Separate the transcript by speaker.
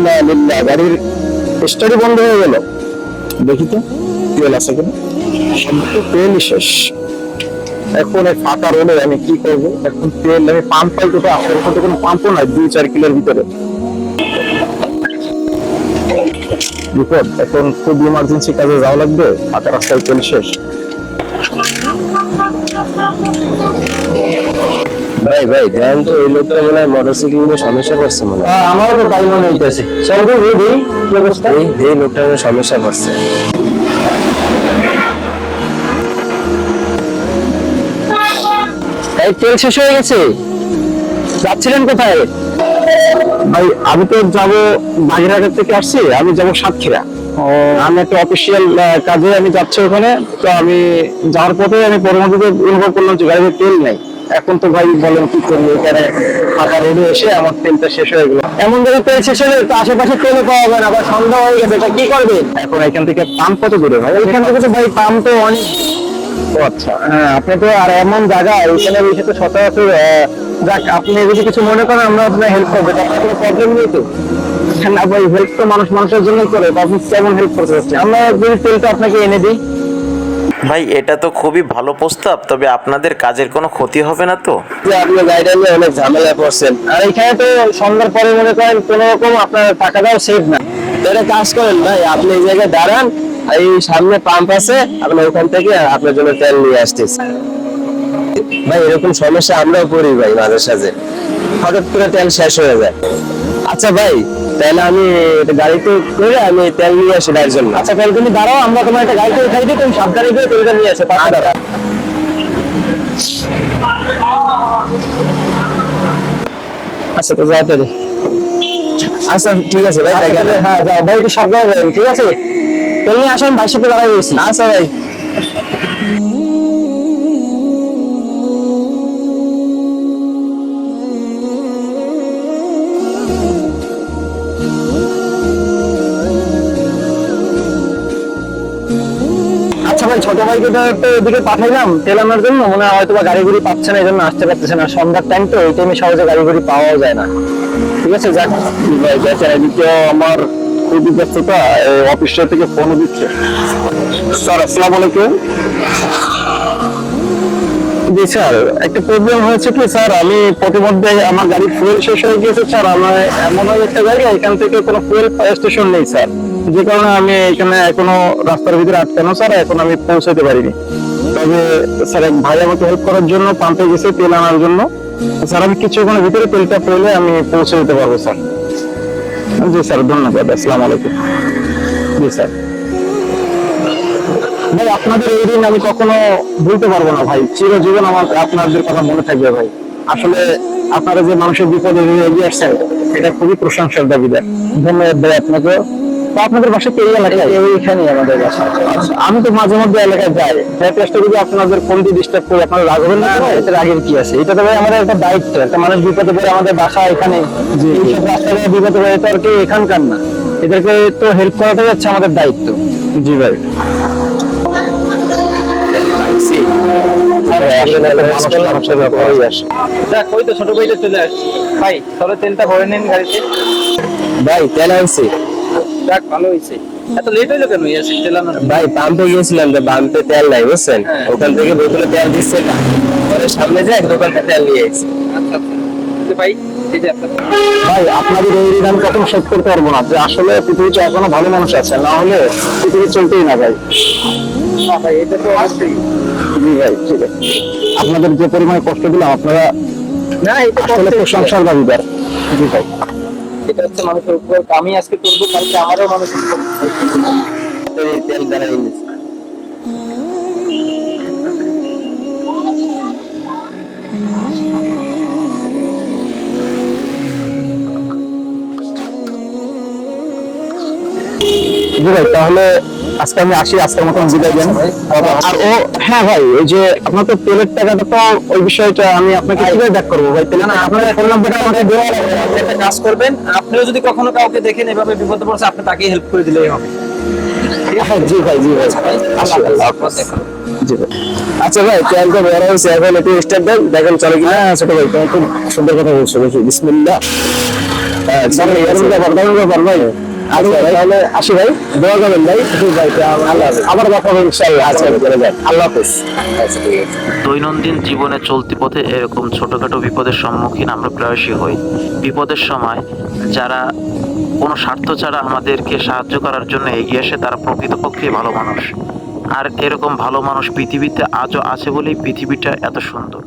Speaker 1: আলহামদুলিল্লাহ, গাড়ির স্টার্টই বন্ধ হয়ে গেল। দেখি তো তেল আছে কিনা। সব তো তেলই শেষ। এখন এই ফাঁকা রোডে আমি কি করবো? এখন তেল আমি পাম্প পাই কোথায়? আপনার ওখানে কোনো পাম্পও নাই 2-4 কিলোর ভিতরে। বিপদ, এখন খুব ইমার্জেন্সি কাজে যাওয়া লাগবে, ফাঁকা রাস্তায় তেল শেষ।
Speaker 2: ভাই ভাই ধ্যান তো এই লোকটা মনে হয় মোটরসাইকেল নিয়ে সমস্যা করছে মনে হয়।
Speaker 1: আমারও তো তাই মনে হইতেছে। চল কি অবস্থা?
Speaker 2: এই লোকটা মনে হয় সমস্যা করছে।
Speaker 1: এই তেল শেষ হয়ে গেছে। যাচ্ছিলেন কোথায়? ভাই আমি তো যাবো, বাগেরহাট থেকে আসছি, আমি যাবো সাতক্ষীরা। আমি একটা অফিসিয়াল কাজে আমি যাচ্ছি ওখানে। তো আমি যাওয়ার পথে আমি পরবর্তীতে অনুভব করলাম যে গাড়িতে তেল নেই। এখন তো ভাই বলেন কি করবো, এখানে ফাঁকা রোডে এসে আমার তেলটা শেষ হয়ে গেল। এমন জায়গায় তেল শেষ হলে তো আশেপাশে তেলও পাওয়া যাবে না, আবার সন্ধ্যা হয়ে গেছে, এটা কি করবেন? এখন এখান থেকে পাম্প কত দূরে ভাই? এখান থেকে তো ভাই পাম্প তো অনেক। ও আচ্ছা, হ্যাঁ, আপনি তো আর এমন জায়গা এখানে এসে তো সচরাচর যাক, আপনি যদি কিছু মনে করেন আমরা আপনার হেল্প করবো, আপনার কোনো প্রবলেম নেই তো? না ভাই, হেল্প তো মানুষ মানুষের জন্যই করে, আপনি কেমন হেল্প করতে চাচ্ছেন? আমরা যদি তেলটা আপনাকে এনে দিই।
Speaker 3: ভাই এটা তো খুবই ভালো প্রস্তাব, তবে আপনাদের কাজের কোনো ক্ষতি হবে না তো?
Speaker 2: যে আপনি গাড়িটা নিয়ে অনেক ঝামেলায় পড়ছেন।
Speaker 1: আর এখানে তো সন্ধ্যার পরে মনে করেন কোন রকম আপনার টাকাটাও সেভ না।
Speaker 2: তাহলে কাজ করেন ভাই, আপনি এই জায়গায় দাঁড়ান, এই সামনে পাম্প আছে, আপনি ওখান থেকে আপনার জন্য তেল নিয়ে আসতেছি। ভাই এরকম সমস্যা আমরাও পড়ি ভাই মাঝে সাঝে, হঠাৎ করে তেল শেষ হয়ে যায়। আচ্ছা ভাই, তাহলে আমি গাড়িতে করে আমি তেল নিয়ে আসি তার জন্য।
Speaker 1: আচ্ছা তাহলে তুমি দাঁড়াও, আমরা তোমার একটা গাড়িতে উঠাই দিই, তুমি সাবধানে গিয়ে তেলটা নিয়ে আসো। পাশে দাঁড়াও।
Speaker 2: আচ্ছা তো যাও তাহলে। আচ্ছা ঠিক আছে ভাই,
Speaker 1: হ্যাঁ যাও ভাই, একটু সাবধানে যাবেন, ঠিক আছে? তেল নিয়ে আসেন, ভাইয়ের সাথে দাঁড়াই গেছি।
Speaker 2: আচ্ছা ভাই।
Speaker 1: আচ্ছা ভাই, ছোট ভাইকে তো একটু এদিকে পাঠাইলাম তেল আনার জন্য, মনে হয় হয়তো বা গাড়ি গুড়ি পাচ্ছে না, এই জন্য আসতে পারতেছে না। সন্ধ্যার টাইম তো, এই টাইমে সহজে গাড়ি গুড়ি পাওয়াও যায় না। ঠিক আছে, যাক ভাই, বেচারা এদিকে আমার খুবই ব্যস্ততা, অফিস থেকে ফোনও দিচ্ছে। স্যার আসসালামু আলাইকুম। জি স্যার, একটা প্রবলেম হয়েছে কি স্যার, আমি প্রতিমধ্যে আমার গাড়ির ফুয়েল শেষ হয়ে গিয়েছে স্যার। আমার এমন একটা জায়গা, এখান থেকে কোনো ফুয়েল স্টেশন নেই স্যার, যে কারণে আমি এখানে এখনো রাস্তার ভিতরে আটকানো স্যার, এখন আমি পৌঁছাতে পারিনি। তবে স্যার এক ভাই আমাকে হেল্প করার জন্য পাম্পে গেছে তেল আনার জন্য। স্যার আমি কিছুক্ষণের ভিতরে তেলটা পেলে আমি পৌঁছে দিতে পারবো স্যার। জি স্যার, ধন্যবাদ। আসসালামু আলাইকুম। জি স্যার। ভাই আপনাদের এই দিন আমি কখনো ভুলতে পারবো না ভাই, চিরজীবন আমার আপনাদের কথা মনে থাকবে ভাই। আসলে আপনারা যে মানুষের বিপদে এগিয়ে আসছেন, এটা খুবই প্রশংসার দাবিদার। ধন্যবাদ ভাই আপনাকে। তো আপনাদের বাসা কে এলাকায়? এইখানেই আমাদের বাসা। আমি তো মাঝে মধ্যে এলাকায় যাই, চেষ্টা করি আপনাদের ফোন দিয়ে ডিস্টার্ব করি, আপনারা রাগ হবেন না? এতে রাগের কি আছে? এটা তো ভাই আমাদের একটা দায়িত্ব, একটা মানুষ বিপদে পড়ে আমাদের বাসা এখানে, এইসব রাস্তায় বিপদে পড়ে তো আর কি এখানকার না, এদেরকে তো হেল্প করাটাই হচ্ছে আমাদের দায়িত্ব। জি ভাই।
Speaker 4: ওই তো ছোট ভাইটা চলে আসছে। ভাই তাহলে তেলটা ভরে নিন গাড়িতে।
Speaker 2: ভাই তেল আনছি।
Speaker 4: যাক ভালো হয়েছে। এত লেট হইলো কেন? তেল আনার?
Speaker 2: ভাই পাম্পে গিয়েছিলাম, তো পাম্পে তেল নাই বুঝছেন, ওখান থেকে বোতলে তেল দিচ্ছে না, পরে সামনে যায় দোকান থেকে তেল নিয়ে এসেছি।
Speaker 4: আচ্ছা আচ্ছা ভাই, এই যে আপনার
Speaker 1: ভাই আপনাদের এই ঋণ আমি কখনো শোধ করতে পারবো না, যে আসলে পৃথিবীতে এখনো ভালো মানুষ আছে, না হলে পৃথিবী চলতেই না ভাই।
Speaker 4: ভাই এটা তো আসছেই।
Speaker 1: জি ভাই, ঠিক আছে। আপনাদের যে পরিমাণে কষ্ট দিলাম, আপনারা
Speaker 4: না এটা
Speaker 1: আসলে প্রশংসার দাবিদার। জি ভাই।
Speaker 4: এটা হচ্ছে মানুষের উপর। আমি আজকে করবো, কালকে আমারও মানুষের উপর।
Speaker 2: এই তেল দ্বারা এনেছি।
Speaker 1: জি ভাই, তাহলে আজকে আমি আসি, আজকের মতন বিদায় দেন। আর ও হ্যাঁ ভাই, ওই যে আপনার তো তেলের টাকাটা তো, ওই বিষয়টা আমি আপনাকে কিভাবে ব্যাক করবো ভাই? তেল না, আপনার ফোন নাম্বারটা আমাকে দেওয়া লাগবে।
Speaker 4: আপনি একটা কাজ করবেন, আপনিও যদি কখনো কাউকে দেখেন এভাবে বিপদে পড়ছে, আপনি তাকেই হেল্প করে দিলেই হবে।
Speaker 1: জি ভাই, জি ভাই। জি ভাই।
Speaker 2: আচ্ছা ভাই, তেলটা বড় হয়েছে, এখন একটু স্টার্ট দেন, দেখেন চলে কিনা।
Speaker 1: হ্যাঁ ছোট ভাই, তুমি খুব সুন্দর কথা বলছো। দেখি বিসমিল্লাহ। স্যার এরকম ব্যাপার ভাই। আচ্ছা তাহলে আসি ভাই, দোয়া করবেন ভাই। ভাই আল্লাহ হাফেজ। আবার কথা হবে ইনশাআল্লাহ। আচ্ছা আল্লাহ হাফেজ। আচ্ছা ঠিক আছে।
Speaker 3: দৈনন্দিন জীবনে চলতি পথে এরকম ছোটখাটো বিপদের সম্মুখীন আমরা প্রায়শই হই। বিপদের সময় যারা কোনো স্বার্থ ছাড়া আমাদেরকে সাহায্য করার জন্য এগিয়ে আসে তারা প্রকৃতপক্ষেই ভালো মানুষ। আর এরকম ভালো মানুষ পৃথিবীতে আজও আছে বলেই পৃথিবীটা এত সুন্দর।